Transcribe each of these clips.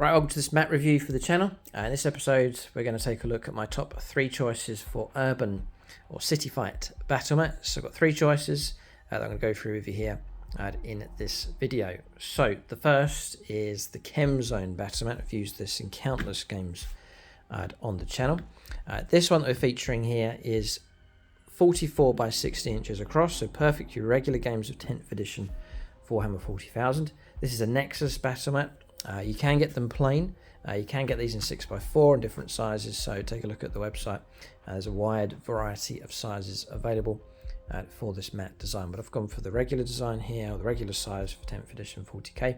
Right, welcome to this map review for the channel. In this episode, we're going to take a look at my top 3 choices for urban or city fight battle mats. So I've got 3 choices that I'm going to go through with you here in this video. So the first is the Chem Zone battle mat. I've used this in countless games on the channel. This one that we're featuring here is 44 by 60 inches across, so perfect for your regular games of 10th edition Warhammer 40,000. This is a Nexus battle mat. You can get them plain. You can get these in 6x4 in different sizes, so take a look at the website. There's a wide variety of sizes available for this mat design, but I've gone for the regular design here, or the regular size for 10th edition 40k.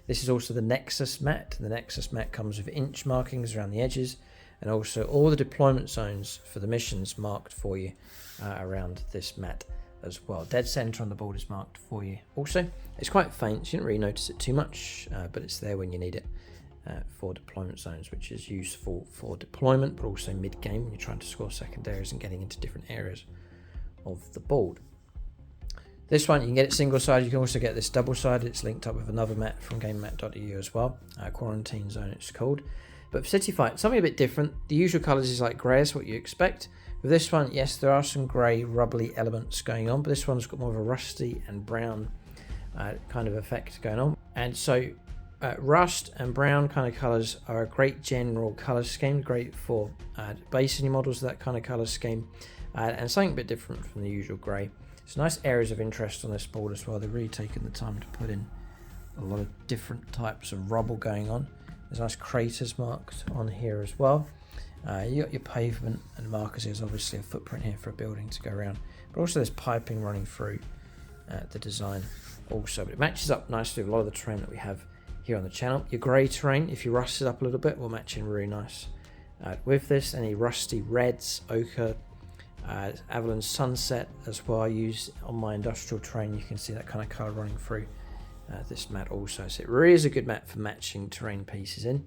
This is also the Nexus mat. The Nexus mat comes with inch markings around the edges, and also all the deployment zones for the missions marked for you around this mat as well. Dead center on the board is marked for you. Also, it's quite faint, so you don't really notice it too much, but it's there when you need it for deployment zones, which is useful for deployment, but also mid-game when you're trying to score secondaries and getting into different areas of the board. This one, you can get it single-sided. You can also get this double-sided. It's linked up with another mat from Gamemat.eu as well. Quarantine Zone, it's called. But for City Fight, something a bit different. The usual colours is like grey, is what you expect. With this one, yes, there are some grey, rubbly elements going on, but this one's got more of a rusty and brown kind of effect going on. And so rust and brown kind of colours are a great general colour scheme, great for basing your models, that kind of colour scheme, and something a bit different from the usual grey. It's nice areas of interest on this board as well. They've really taken the time to put in a lot of different types of rubble going on. There's nice craters marked on here as well. You got your pavement and markers. There's obviously a footprint here for a building to go around, but also there's piping running through the design also. But it matches up nicely with a lot of the terrain that we have here on the channel. Your grey terrain, if you rust it up a little bit, will match in really nice with this. Any rusty reds, ochre, Avalon Sunset as well I use on my industrial terrain. You can see that kind of colour running through this mat also. So it really is a good mat for matching terrain pieces in.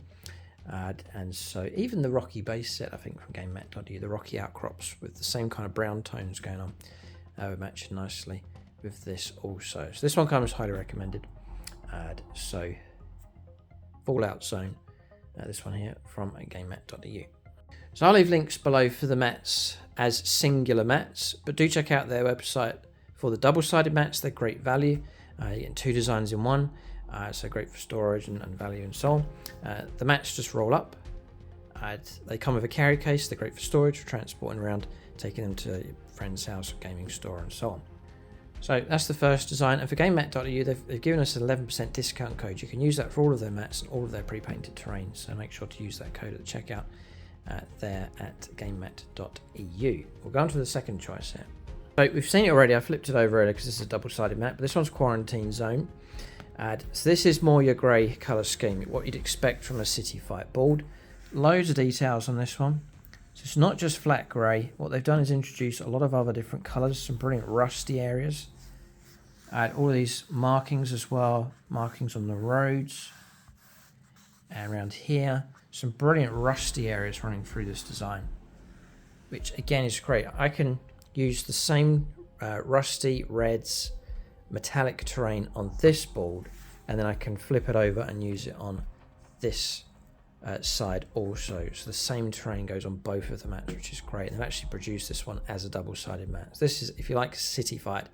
And so even the rocky base set, I think from Gamemat.eu, the rocky outcrops with the same kind of brown tones going on, would match nicely with this also. So this one comes highly recommended. So Fallout Zone, this one here from Gamemat.eu. So I'll leave links below for the mats as singular mats, but do check out their website for the double-sided mats. They're great value. You get 2 designs in one. So great for storage and value and so on. The mats just roll up. They come with a carry case. They're great for storage, for transporting around, taking them to your friend's house or gaming store and so on. So that's the first design. And for Gamemat.eu, they've given us an 11% discount code. You can use that for all of their mats and all of their pre-painted terrain. So make sure to use that code at the checkout there at Gamemat.eu. We'll go on to the second choice here. So we've seen it already. I flipped it over earlier because this is a double-sided mat, but this one's Quarantine Zone. So this is more your grey colour scheme, what you'd expect from a city fight board. Loads of details on this one. So it's not just flat grey. What they've done is introduce a lot of other different colours, some brilliant rusty areas. All of these markings as well, markings on the roads. And around here, some brilliant rusty areas running through this design, which again is great. I can use the same rusty reds, metallic terrain on this board, and then I can flip it over and use it on this side also. So the same terrain goes on both of the mats, which is great. They've actually produced this one as a double-sided mat. So this is, if you like city fight,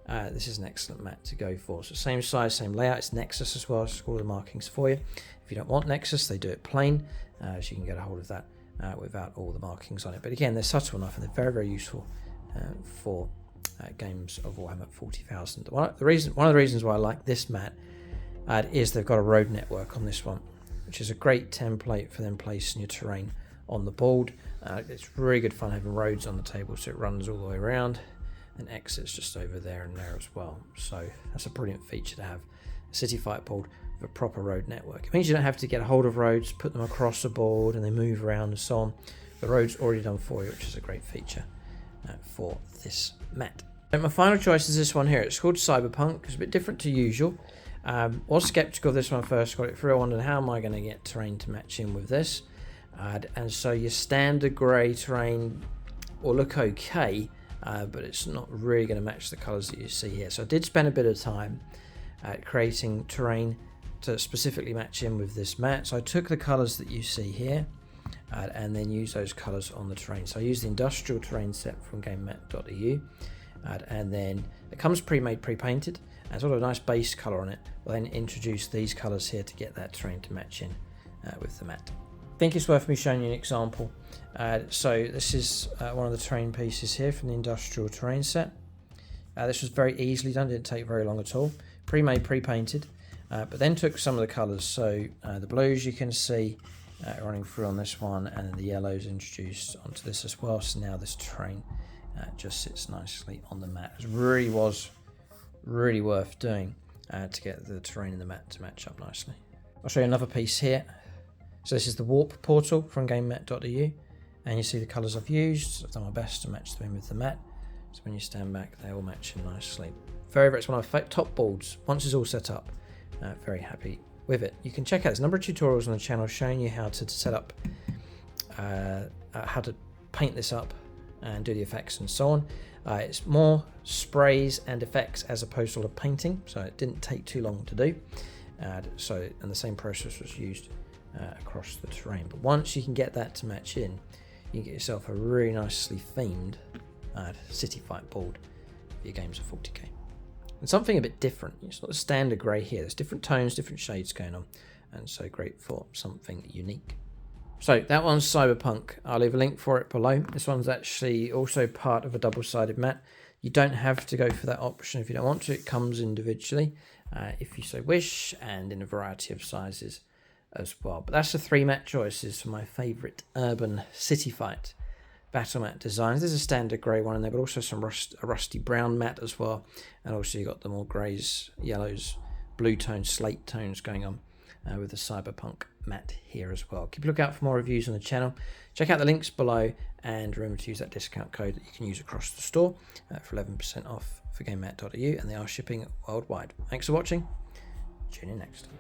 this is an excellent mat to go for. So same size, same layout. It's Nexus as well, so all the markings for you. If you don't want Nexus, they do it plain, so you can get a hold of that without all the markings on it. But again, they're subtle enough and they're very, very useful for games of Warhammer 40,000. One of the reasons why I like this mat is they've got a road network on this one, which is a great template for them placing your terrain on the board. It's really good fun having roads on the table, so it runs all the way around and exits just over there and there as well. So that's a brilliant feature to have a city fight board with a proper road network. It means you don't have to get a hold of roads, put them across the board and they move around and so on. The road's already done for you, which is a great feature for this mat. And my final choice is this one here. It's called Cyberpunk. It's a bit different to usual. Was skeptical of this one first, got it through. I wondered, how am I going to get terrain to match in with this? And so your standard grey terrain will look okay, but it's not really going to match the colours that you see here. So I did spend a bit of time creating terrain to specifically match in with this mat. So I took the colours that you see here and then use those colours on the terrain. So I used the industrial terrain set from Gamemat.eu, and then it comes pre-made, pre-painted, and sort of a nice base colour on it. We'll then introduce these colours here to get that terrain to match in with the mat. I think it's worth me showing you an example. So this is one of the terrain pieces here from the industrial terrain set. This was very easily done, didn't take very long at all. Pre-made, pre-painted, but then took some of the colours. So the blues you can see running through on this one, and the yellows introduced onto this as well. So now this terrain just sits nicely on the mat. It was really worth doing to get the terrain in the mat to match up nicely. I'll show you another piece here. So this is the warp portal from Gamemat.eu, and you see the colours I've used. I've done my best to match them in with the mat. So when you stand back, they all match in nicely. It's one of my top boards. Once it's all set up, very happy with it. You can check out there's a number of tutorials on the channel showing you how to set up, how to paint this up and do the effects and so on. It's more sprays and effects as opposed to a lot of painting, so it didn't take too long to do. And the same process was used across the terrain. But once you can get that to match in, you can get yourself a really nicely themed city fight board for your games of 40k. And something a bit different. It's not the standard grey here. There's different tones, different shades going on, and so great for something unique. So that one's Cyberpunk. I'll leave a link for it below. This one's actually also part of a double-sided mat. You don't have to go for that option if you don't want to. It comes individually if you so wish, and in a variety of sizes as well. But that's the 3 mat choices for my favourite urban city fight battle mat designs. There's a standard grey one in there, but also some a rusty brown mat as well, and also you got the more greys, yellows, blue tones, slate tones going on with the Cyberpunk mat here as well. Keep a look out for more reviews on the channel. Check out the links below, and remember to use that discount code that you can use across the store for 11% off for Gamemat.eu, and they are shipping worldwide. Thanks for watching. Tune in next time.